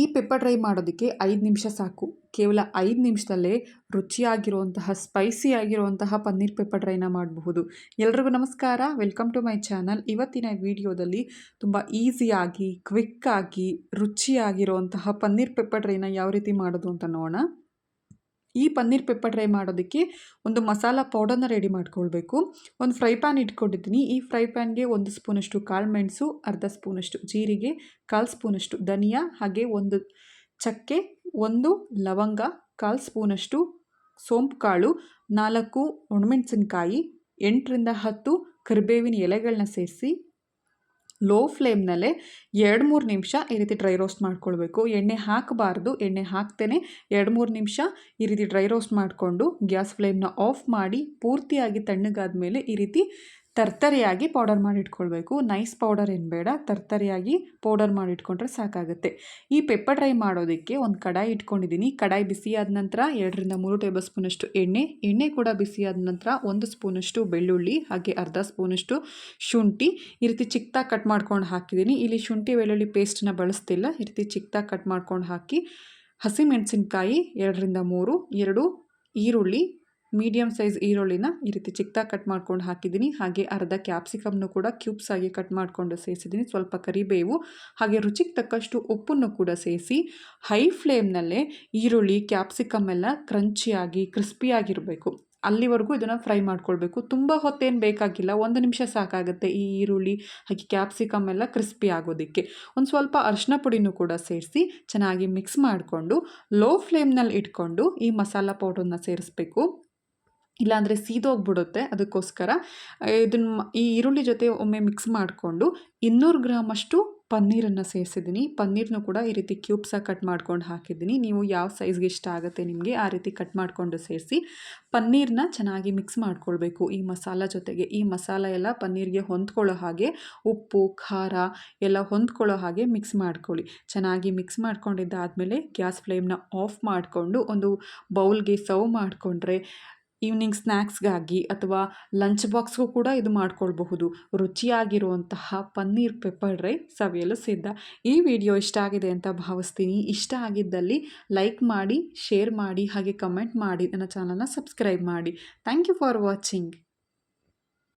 ಈ pepper dry ಮಾಡೋದಕ್ಕೆ 5 ನಿಮಿಷ ಸಾಕು. ಕೇವಲ 5 ನಿಮಿಷದಲ್ಲೇ ರುಚಿಯಾಗಿರುವಂತಹ ಸ್ಪೈಸಿ ಆಗಿರುವಂತಹ ಪನ್ನೀರ್ ಪೆಪ್ಪರ್ ಡ್ರೈನ ಮಾಡಬಹುದು. ಎಲ್ರಿಗೂ ನಮಸ್ಕಾರ, ವೆಲ್ಕಮ್ ಟು ಮೈ ಚಾನಲ್. ಇವತ್ತಿನ ವಿಡಿಯೋದಲ್ಲಿ ತುಂಬ ಈಸಿಯಾಗಿ, ಕ್ವಿಕ್ಕಾಗಿ, ರುಚಿಯಾಗಿರುವಂತಹ ಪನ್ನೀರ್ ಪೆಪ್ಪರ್ ಡ್ರೈನ ಯಾವ ರೀತಿ ಮಾಡೋದು ಅಂತ ನೋಡೋಣ. ಈ ಪನ್ನೀರ್ ಪೆಪ್ಪರ್ ಡ್ರೈ ಮಾಡೋದಕ್ಕೆ ಒಂದು ಮಸಾಲ ಪೌಡರ್ನ ರೆಡಿ ಮಾಡ್ಕೊಳ್ಬೇಕು. ಒಂದು ಫ್ರೈ ಪ್ಯಾನ್ ಇಟ್ಕೊಂಡಿದ್ದೀನಿ. ಈ ಫ್ರೈ ಪ್ಯಾನ್ಗೆ 1 ಸ್ಪೂನಷ್ಟು ಕಾಳು ಮೆಣಸು, ಅರ್ಧ ಸ್ಪೂನಷ್ಟು ಜೀರಿಗೆ, 1/4 ಸ್ಪೂನಷ್ಟು ಧನಿಯಾ, ಹಾಗೆ 1 ಚಕ್ಕೆ, 1 ಲವಂಗ, 1/4 ಸ್ಪೂನಷ್ಟು ಸೋಂಪು ಕಾಳು, 4 ಒಣಮೆಣಸಿನ್ಕಾಯಿ, 8 ರಿಂದ 10 ಕರಿಬೇವಿನ ಎಲೆಗಳನ್ನ ಸೇರಿಸಿ ಲೋ ಫ್ಲೇಮ್ನಲ್ಲೇ 2-3 ನಿಮಿಷ ಈ ರೀತಿ ಡ್ರೈ ರೋಸ್ಟ್ ಮಾಡ್ಕೊಳ್ಬೇಕು. ಎಣ್ಣೆ ಹಾಕಬಾರ್ದು. ಎಣ್ಣೆ ಹಾಕ್ತೇನೆ 2-3 ನಿಮಿಷ ಈ ರೀತಿ ಡ್ರೈ ರೋಸ್ಟ್ ಮಾಡಿಕೊಂಡು ಗ್ಯಾಸ್ ಫ್ಲೇಮ್ನ ಆಫ್ ಮಾಡಿ ಪೂರ್ತಿಯಾಗಿ ತಣ್ಣಗಾದ ಮೇಲೆ ಈ ರೀತಿ ತರ್ತರಿಯಾಗಿ ಪೌಡರ್ ಮಾಡಿಟ್ಕೊಳ್ಬೇಕು. ನೈಸ್ ಪೌಡರ್ ಏನು ಬೇಡ, ತರ್ತರಿಯಾಗಿ ಪೌಡರ್ ಮಾಡಿಟ್ಕೊಂಡ್ರೆ ಸಾಕಾಗುತ್ತೆ. ಈ ಪೆಪ್ಪರ್ ಡ್ರೈ ಮಾಡೋದಕ್ಕೆ ಒಂದು ಕಡಾಯಿ ಇಟ್ಕೊಂಡಿದ್ದೀನಿ. ಕಡಾಯಿ ಬಿಸಿಯಾದ ನಂತರ 2 ರಿಂದ 3 ಟೇಬಲ್ ಸ್ಪೂನಷ್ಟು ಎಣ್ಣೆ ಕೂಡ ಬಿಸಿಯಾದ ನಂತರ 1 ಸ್ಪೂನಷ್ಟು ಬೆಳ್ಳುಳ್ಳಿ, ಹಾಗೆ ಅರ್ಧ ಸ್ಪೂನಷ್ಟು ಶುಂಠಿ ಈ ರೀತಿ ಚಿಕ್ಕದಾಗಿ ಕಟ್ ಮಾಡ್ಕೊಂಡು ಹಾಕಿದ್ದೀನಿ. ಇಲ್ಲಿ ಶುಂಠಿ ಬೆಳ್ಳುಳ್ಳಿ ಪೇಸ್ಟನ್ನ ಬಳಸ್ತಿಲ್ಲ. ಈ ರೀತಿ ಚಿಕ್ಕದಾಗಿ ಕಟ್ ಮಾಡ್ಕೊಂಡು ಹಾಕಿ, ಹಸಿಮೆಣಸಿನ್ಕಾಯಿ 2 ರಿಂದ 3, 2 ಈರುಳ್ಳಿ, ಮೀಡಿಯಮ್ ಸೈಜ್ ಈರುಳ್ಳಿನ ಈ ರೀತಿ ಚಿಕ್ಕದಾಗಿ ಕಟ್ ಮಾಡ್ಕೊಂಡು ಹಾಕಿದ್ದೀನಿ. ಹಾಗೆ ಅರ್ಧ ಕ್ಯಾಪ್ಸಿಕಮ್ನು ಕೂಡ ಕ್ಯೂಬ್ಸ್ ಆಗಿ ಕಟ್ ಮಾಡಿಕೊಂಡು ಸೇರಿಸಿದ್ದೀನಿ. ಸ್ವಲ್ಪ ಕರಿಬೇವು, ಹಾಗೆ ರುಚಿಗೆ ತಕ್ಕಷ್ಟು ಉಪ್ಪನ್ನು ಕೂಡ ಸೇರಿಸಿ ಹೈ ಫ್ಲೇಮ್ನಲ್ಲೇ ಈರುಳ್ಳಿ, ಕ್ಯಾಪ್ಸಿಕಮ್ ಎಲ್ಲ ಕ್ರಂಚಿಯಾಗಿ ಕ್ರಿಸ್ಪಿಯಾಗಿರಬೇಕು. ಅಲ್ಲಿವರೆಗೂ ಇದನ್ನು ಫ್ರೈ ಮಾಡ್ಕೊಳ್ಬೇಕು. ತುಂಬ ಹೊತ್ತೇನು ಬೇಕಾಗಿಲ್ಲ, 1 ನಿಮಿಷ ಸಾಕಾಗುತ್ತೆ ಈ ಈರುಳ್ಳಿ ಹಾಗೆ ಕ್ಯಾಪ್ಸಿಕಮ್ ಎಲ್ಲ ಕ್ರಿಸ್ಪಿ ಆಗೋದಕ್ಕೆ. ಒಂದು ಸ್ವಲ್ಪ ಅರಿಶಿನ ಪುಡಿನೂ ಕೂಡ ಸೇರಿಸಿ ಚೆನ್ನಾಗಿ ಮಿಕ್ಸ್ ಮಾಡಿಕೊಂಡು ಲೋ ಫ್ಲೇಮ್ನಲ್ಲಿ ಇಟ್ಕೊಂಡು ಈ ಮಸಾಲ ಪೌಡರ್ನ ಸೇರಿಸ್ಬೇಕು. ಇಲ್ಲಾಂದರೆ ಸೀದೋಗ್ಬಿಡುತ್ತೆ. ಅದಕ್ಕೋಸ್ಕರ ಈ ಈರುಳ್ಳಿ ಜೊತೆ ಒಮ್ಮೆ ಮಿಕ್ಸ್ ಮಾಡಿಕೊಂಡು 200 ಗ್ರಾಮಷ್ಟು ಪನ್ನೀರನ್ನು ಸೇರಿಸಿದ್ದೀನಿ. ಪನ್ನೀರ್ನು ಕೂಡ ಈ ರೀತಿ ಕ್ಯೂಬ್ಸಾಗಿ ಕಟ್ ಮಾಡ್ಕೊಂಡು ಹಾಕಿದ್ದೀನಿ. ನೀವು ಯಾವ ಸೈಜ್ಗೆ ಇಷ್ಟ ಆಗುತ್ತೆ ನಿಮಗೆ ಆ ರೀತಿ ಕಟ್ ಮಾಡಿಕೊಂಡು ಸೇರಿಸಿ ಪನ್ನೀರನ್ನ ಚೆನ್ನಾಗಿ ಮಿಕ್ಸ್ ಮಾಡ್ಕೊಳ್ಬೇಕು ಈ ಮಸಾಲ ಜೊತೆಗೆ. ಈ ಮಸಾಲ ಎಲ್ಲ ಪನ್ನೀರ್ಗೆ ಹೊಂದ್ಕೊಳ್ಳೋ ಹಾಗೆ ಉಪ್ಪು, ಖಾರ ಎಲ್ಲ ಹೊಂದ್ಕೊಳ್ಳೋ ಹಾಗೆ ಮಿಕ್ಸ್ ಮಾಡ್ಕೊಳ್ಳಿ. ಚೆನ್ನಾಗಿ ಮಿಕ್ಸ್ ಮಾಡ್ಕೊಂಡಿದ್ದಾದಮೇಲೆ ಗ್ಯಾಸ್ ಫ್ಲೇಮ್ನ ಆಫ್ ಮಾಡಿಕೊಂಡು ಒಂದು ಬೌಲ್ಗೆ ಸರ್ವ್ ಮಾಡಿಕೊಂಡ್ರೆ ಈವ್ನಿಂಗ್ ಸ್ನ್ಯಾಕ್ಸ್ಗಾಗಿ ಅಥವಾ ಲಂಚ್ ಬಾಕ್ಸ್ಗೂ ಕೂಡ ಇದು ಮಾಡ್ಕೊಳ್ಬಹುದು. ರುಚಿಯಾಗಿರುವಂತಹ ಪನ್ನೀರ್ ಪೆಪ್ಪರ್ ಡ್ರೈ ಸವಿಯಲು ಸಿದ್ಧ. ಈ ವಿಡಿಯೋ ಇಷ್ಟ ಆಗಿದೆ ಅಂತ ಭಾವಿಸ್ತೀನಿ. ಇಷ್ಟ ಆಗಿದ್ದಲ್ಲಿ ಲೈಕ್ ಮಾಡಿ, ಶೇರ್ ಮಾಡಿ, ಹಾಗೆ ಕಮೆಂಟ್ ಮಾಡಿ, ನನ್ನ ಚಾನಲ್ನ ಸಬ್ಸ್ಕ್ರೈಬ್ ಮಾಡಿ. Thank you for watching.